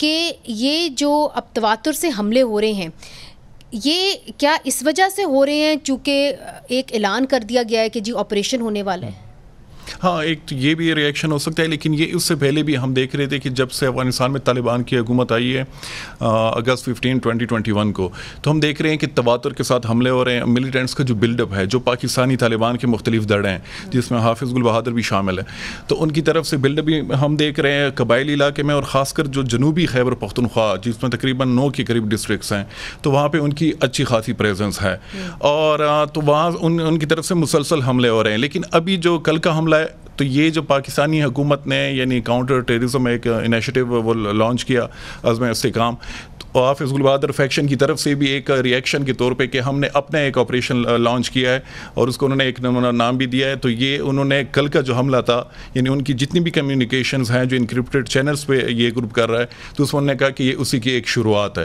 کہ یہ جو اب تواتر سے حملے ہو رہے ہیں یہ کیا اس وجہ سے ہو رہے ہیں چونکہ ایک اعلان کر دیا گیا ہے کہ جی آپریشن ہونے والا ہے؟ ہاں، ایک تو یہ بھی ریئیکشن ہو سکتا ہے، لیکن یہ اس سے پہلے بھی ہم دیکھ رہے تھے کہ جب سے افغانستان میں طالبان کی حکومت آئی ہے اگست 15 2021 کو، تو ہم دیکھ رہے ہیں کہ تواتر کے ساتھ حملے ہو رہے ہیں. ملیٹنٹس کا جو بلڈ اپ ہے، جو پاکستانی طالبان کے مختلف دڑے ہیں جس میں حافظ گل بہادر بھی شامل ہے، تو ان کی طرف سے بلڈ اپ بھی ہم دیکھ رہے ہیں قبائلی علاقے میں، اور خاص کر جو جنوبی خیبر پختونخوا جس میں تقریباً 9 کے قریب ڈسٹرکٹس ہیں، تو وہاں پہ ان کی اچھی خاصی پریزنس ہے، اور تو وہاں ان کی طرف سے مسلسل حملے ہو رہے ہیں. لیکن ابھی جو کل کا حملہ ہے، تو یہ جو پاکستانی حکومت نے یعنی کاؤنٹر ٹیررزم ایک انیشیٹو وہ لانچ کیا عزم استحکام، تو حافظ گل بہادر فیکشن کی طرف سے بھی ایک ریئیکشن کے طور پہ کہ ہم نے اپنا ایک آپریشن لانچ کیا ہے، اور اس کو انہوں نے ایک نام بھی دیا ہے. تو یہ انہوں نے کل کا جو حملہ تھا، یعنی ان کی جتنی بھی کمیونیکیشنز ہیں جو انکرپٹڈ چینلز پہ یہ گروپ کر رہا ہے، تو اس میں انہوں نے کہا کہ یہ اسی کی ایک شروعات ہے.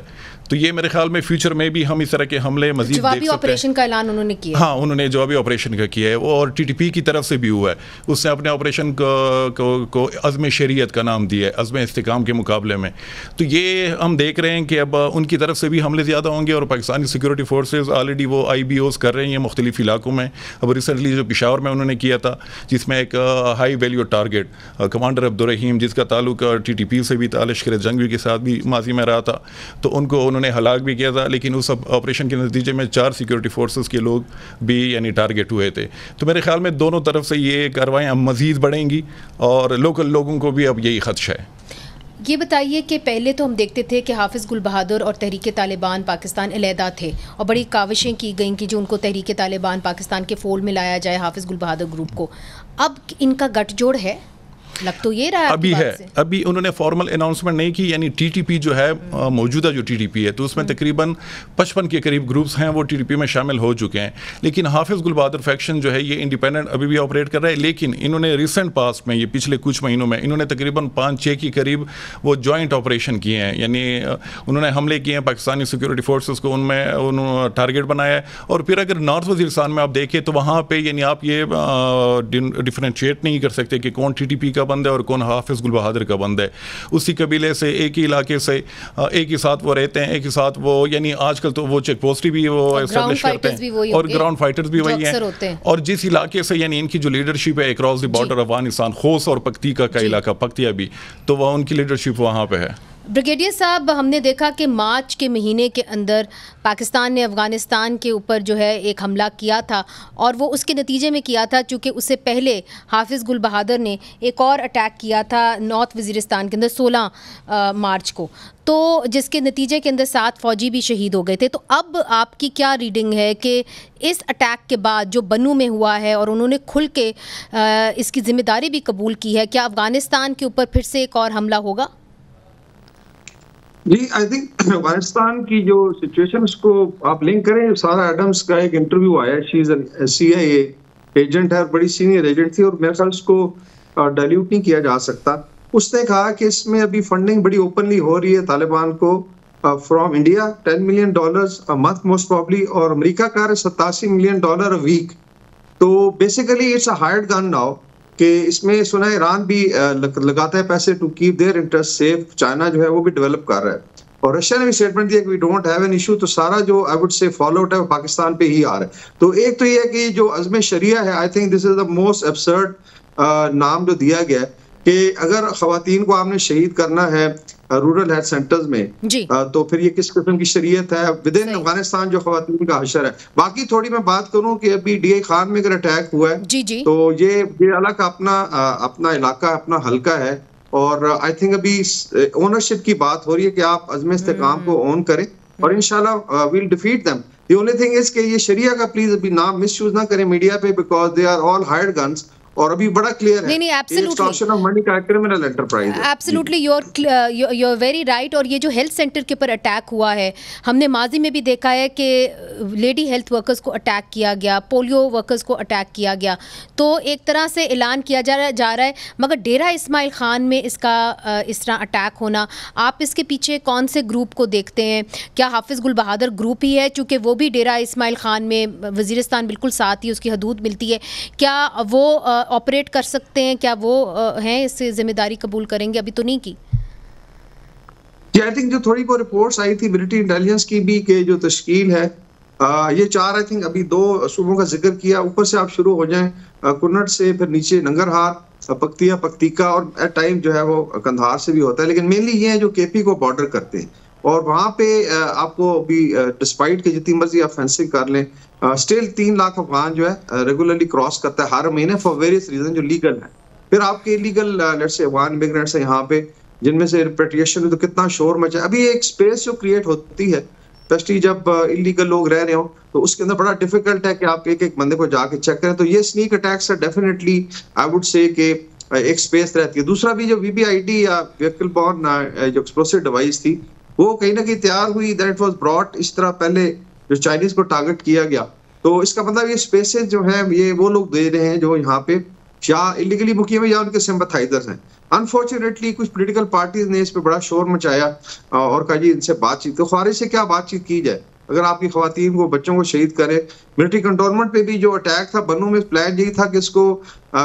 تو یہ میرے خیال میں فیوچر میں بھی ہم اس طرح کے حملے مزید دیکھ سکتے ہیں. آپریشن کا اعلان انہوں نے کیا، ہاں انہوں نے جوابی آپریشن کا کیا ہے وہ، اور ٹی ٹی پی کی طرف سے بھی ہوا ہے. اس نے اپنے آپریشن کو عزم شریعت کا نام دیا ہے، عزم استحکام کے مقابلے میں. تو یہ ہم دیکھ رہے ہیں کہ اب ان کی طرف سے بھی حملے زیادہ ہوں گے، اور پاکستانی سیکورٹی فورسز آلریڈی وہ آئی بی اوز کر رہے ہیں مختلف علاقوں میں. اب ریسنٹلی جو پشاور میں انہوں نے کیا تھا، جس میں ایک high value target commander Abdul Rahim, جس کا تعلق ٹی ٹی پی سے بھی تھا، لشکر جنگی کے ساتھ بھی ماضی میں رہا تھا، تو ان کو انہوں نے ہلاک بھی کیا تھا. لیکن اس آپریشن کے نتیجے میں 4 سیکورٹی فورسز کے لوگ بھی یعنی ٹارگیٹ ہوئے تھے. تو میرے خیال میں دونوں طرف سے یہ کارروائیاں مزید بڑھیں گی، اور لوکل لوگوں کو بھی اب یہی خدشہ ہے. یہ بتائیے کہ پہلے تو ہم دیکھتے تھے کہ حافظ گل بہادر اور تحریک طالبان پاکستان علیحدہ تھے، اور بڑی کاوشیں کی گئیں کہ جو ان کو تحریک طالبان پاکستان کے فولڈ میں لایا جائے حافظ گل بہادر گروپ کو. اب ان کا گٹھ جوڑ ہے، لگ تو یہ رہا ابھی ہے. ابھی انہوں نے فارمل اناؤنسمنٹ نہیں کی، یعنی ٹی ٹی پی جو ہے موجودہ جو ٹی ٹی پی ہے، تو اس میں تقریباً 55 کے قریب گروپس ہیں وہ ٹی ٹی پی میں شامل ہو چکے ہیں. لیکن حافظ گل بہادر فیکشن جو ہے یہ انڈیپینڈنٹ ابھی بھی آپریٹ کر رہا ہے. لیکن انہوں نے ریسنٹ پاسٹ میں، یہ پچھلے کچھ مہینوں میں، انہوں نے تقریباً 5-6 کے قریب وہ جوائنٹ آپریشن کیے ہیں. یعنی انہوں نے حملے کیے ہیں پاکستانی سیکورٹی فورسز کو، ان میں انہوں نے ٹارگیٹ بنایا ہے. اور پھر اگر نارتھ وزیرستان میں آپ دیکھیں تو وہاں پہ یعنی آپ یہ ڈفرینشیٹ نہیں کر سکتے کہ کون ٹی ٹی پی کا بند ہے اور کون حافظ گل بہادر کا بند ہے. اسی قبیلے سے، ایک ہی علاقے سے، ایک ہی ساتھ وہ رہتے ہیں، ایک ہی ساتھ وہ یعنی آج کل تو وہ چیک پوسٹ بھی وہ اسٹیبلش کرتے ہیں، اور گراؤنڈ فائٹرز بھی وہی ہیں. اور جس علاقے سے یعنی ان کی جو لیڈرشپ ہے across the border Afghanistan, Khost اور پکتیکا کا علاقہ، پکتیا بھی، تو وہ ان کی لیڈرشپ وہاں پہ ہے. بریگیڈیئر صاحب، ہم نے دیکھا کہ مارچ کے مہینے کے اندر پاکستان نے افغانستان کے اوپر جو ہے ایک حملہ کیا تھا، اور وہ اس کے نتیجے میں کیا تھا چونکہ اس سے پہلے حافظ گل بہادر نے ایک اور اٹیک کیا تھا نارتھ وزیرستان کے اندر 16 مارچ کو، تو جس کے نتیجے کے اندر 7 فوجی بھی شہید ہو گئے تھے. تو اب آپ کی کیا ریڈنگ ہے کہ اس اٹیک کے بعد جو بنو میں ہوا ہے اور انہوں نے کھل کے اس کی ذمہ داری بھی قبول کی ہے، کیا افغانستان کے اوپر پھر سے ایک اور حملہ ہوگا؟ جی، آئی تھنک افغانستان کی جو سچویشن اس کو آپ لنک کریں، سارا ایڈمز کا ایک انٹرویو آیا، شی از اے سی آئی اے ایجنٹ ہے، بڑی سینئر ایجنٹ تھی، اور میرے خیال اس کو ڈائلیوٹ نہیں کیا جا سکتا. اس نے کہا کہ اس میں ابھی فنڈنگ بڑی اوپنلی ہو رہی ہے طالبان کو from India $10 million month most probably, اور امریکہ کا ہے $87 million ویک. تو basically it's a hired gun now, کہ اس میں سنا ہے ایران بھی لگاتا ہے پیسے to keep their interest safe. China جو ہے وہ بھی ڈیولپ کر رہا ہے، اور رشیا نے بھی اسٹیٹمنٹ دیا کہ we don't have an issue. تو سارا جو آئی وڈ سے فالو آؤٹ ہے وہ پاکستان پہ ہی آ رہا ہے. تو ایک تو یہ ہے کہ جو عزم شریعہ ہے، I think this is the most absurd نام جو دیا گیا ہے، کہ اگر خواتین کو آپ نے شہید کرنا ہے رورل ہیلتھ سینٹرز میں، تو پھر یہ کس قسم کی شریعت ہے ود ان افغانستان جو خواتین کا حشر ہے. باقی تھوڑی میں بات کروں کہ ابھی ڈی آئی خان میں اگر اٹیک ہوا ہے، تو یہ علاقہ اپنا علاقہ، اپنا حلقہ ہے، اور آئی تھنک ابھی اونرشپ کی بات ہو رہی ہے کہ آپ عزم استحکام کو اون کریں، اور انشاءاللہ we'll defeat them. The only thing is کہ یہ شریعہ کا پلیز ابھی نام مس یوز نہ کریں میڈیا پہ، because they are all hired guns. اور ابھی بڑا کلیئر ہے، ایکسٹارشن آف منی کا کرمنل انٹرپرائز ہے. Absolutely you are very right. اور یہ جو ہیلتھ سینٹر کے اوپر اٹیک ہوا ہے، ہم نے ماضی میں بھی دیکھا ہے کہ لیڈی ہیلتھ ورکرز کو اٹیک کیا گیا، پولیو ورکرز کو اٹیک کیا گیا. تو ایک طرح سے اعلان کیا جا رہا ہے، مگر ڈیرہ اسماعیل خان میں اس کا اس طرح اٹیک ہونا، آپ اس کے پیچھے کون سے گروپ کو دیکھتے ہیں؟ کیا حافظ گل بہادر گروپ ہی ہے، چونکہ وہ بھی ڈیرہ اسماعیل خان میں، وزیرستان بالکل ساتھ ہی اس کی حدود ملتی ہے، کیا وہ آپریٹ کر سکتے ہیں؟ کیا وہ ہیں اس سے ذمہ داری قبول کریں گے؟ ابھی تو نہیں کی. یہ آئی تھنک جو تھوڑی کو رپورٹس آئی تھی ملٹری انٹیلیجنس کی بھی کہ جو تشکیل ہے یہ 4 آئی تھنک ابھی 2 صوبوں کا ذکر کیا، اوپر سے آپ شروع ہو جائیں کنڑ سے، پھر نیچے ننگرہار، پکتیا، پکتیکا، اور ایٹ ٹائم جو ہے وہ کندھار سے بھی ہوتا ہے، لیکن مینلی یہ ہے جو کے پی کو بارڈر کرتے ہیں. اور وہاں پہ آپ کو ابھی ڈسپائٹ کہ جتنی مرضی آپ فینسنگ کر لیں اسٹل 3 لاکھ افغان جو ہے ریگولرلی کراس کرتا ہے ہر مہینے فار ویریس ریزن جو لیگل ہے. پھر آپ کے legal let's say Afghan immigrants ہیں یہاں پہ جن میں سے ریپیٹریشن میں تو کتنا شور مچا. ابھی ایک اسپیس جو کریٹ ہوتی ہے اسپیشلی جب انلیگل لوگ رہ رہے ہوں تو اس کے اندر بڑا ڈیفیکلٹ ہے کہ آپ ایک ایک بندے کو جا کے چیک کریں. تو یہ سنیک اٹیکس ہے ڈیفینیٹلی آئی وڈ سے کہ ایک اسپیس رہتی ہے. دوسرا بھی جو وی بی آئی ڈی یا ویکل بورن جو ایکسپلوسیو ڈیوائس تھی وہ کہیں نہ کہیں تیار ہوئی دیٹ واز براٹ اس طرح پہلے جو چائنیز کو ٹارگٹ کیا گیا. تو اس کا مطلب یہ اسپیسز جو ہیں یہ وہ لوگ دے رہے ہیں جو یہاں پہ یا انلیگلی مقیم ہے یا ان کے سمپتھائزرز ہیں. انفارچونیٹلی کچھ پولیٹیکل پارٹیز نے اس پہ بڑا شور مچایا اور کہا جی ان سے بات چیت. تو خارج سے کیا بات چیت کی جائے اگر آپ کی خواتین کو بچوں کو شہید کرے. ملٹری کنٹونمنٹ پہ بھی جو اٹیک تھا بنوں میں پلان یہی تھا کہ اس کو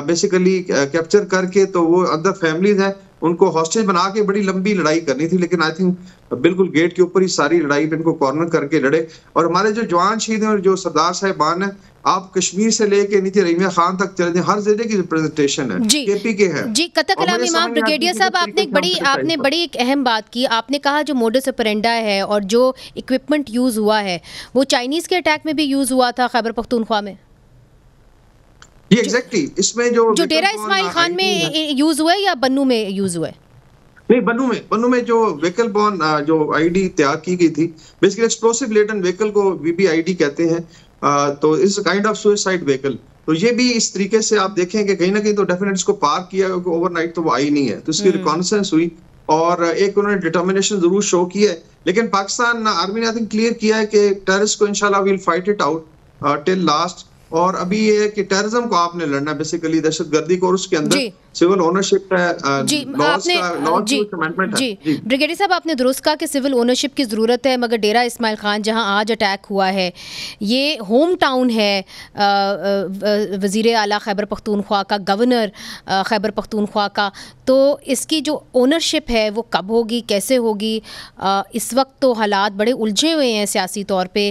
بیسیکلی کیپچر کر کے تو وہ اندر فیملیز ہیں ان کو ہاسٹیج بنا کے بڑی لمبی لڑائی کرنی تھی، لیکن آئی تھنک بالکل گیٹ کے اوپر ہی ساری لڑائی پہ ان کو کارنر کر کے لڑے. اور ہمارے جو جوان شہید ہیں اور جو سردار صاحبان ہیں آپ کشمیر سے لے کے نیچے رحیمیہ خان تک چلے جائیں ہر ضلع کی ریپرزنٹیشن ہے کے پی کے ہے. جی قطع کلام امام بریگیڈیئر صاحب آپ نے بڑی ایک اہم بات کی. آپ نے کہا جو موڈس اپرینڈا ہے اور جو اکوپمنٹ یوز ہوا ہے وہ چائنیز کے اٹیک میں بھی یوز ہوا تھا خیبر پختونخوا میں. یہ ایگزیکٹلی اس میں جو ڈیرہ اسماعیل خان میں یوز ہوا ہے یا بنو میں یوز ہوا ہے؟ نہیں بنو میں جو ویکل بورن جو آئی ڈی تیار کی گئی تھی بیسیکلی ایکسپلوسیو لیڈن ویکل کو وی بی آئی ڈی کہتے ہیں. تو اس کائنڈ آف سوئسائڈ ویکل. تو یہ بھی اس طریقے سے آپ دیکھیں کہ کہیں نہ کہیں تو ڈیفینیٹ اس کو پارک کیا کیونکہ اوور نائٹ تو وہ آئی نہیں ہے تو اس کی ریکانسنس ہوئی اور ایک انہوں نے ڈٹرمنیشن ضرور شو کی ہے. لیکن پاکستان آرمی نے آئی تھنک کلیئر کیا ہے کہ ٹیررسٹ کو انشاءاللہ we'll fight it out till last. اور ابھی یہ ہے کہ ٹیررزم کو آپ نے لڑنا ہے بیسیکلی دہشت گردی کو اور اس کے اندر سول اونرشپ ہے. جی بریگیڈیئر صاحب آپ نے درست کہا کہ سول اونرشپ کی ضرورت ہے مگر ڈیرہ اسماعیل خان جہاں آج اٹیک ہوا ہے یہ ہوم ٹاؤن ہے وزیر اعلیٰ خیبر پختونخوا کا، گورنر خیبر پختونخوا کا. تو اس کی جو اونرشپ ہے وہ کب ہوگی، کیسے ہوگی؟ اس وقت تو حالات بڑے الجھے ہوئے ہیں سیاسی طور پہ.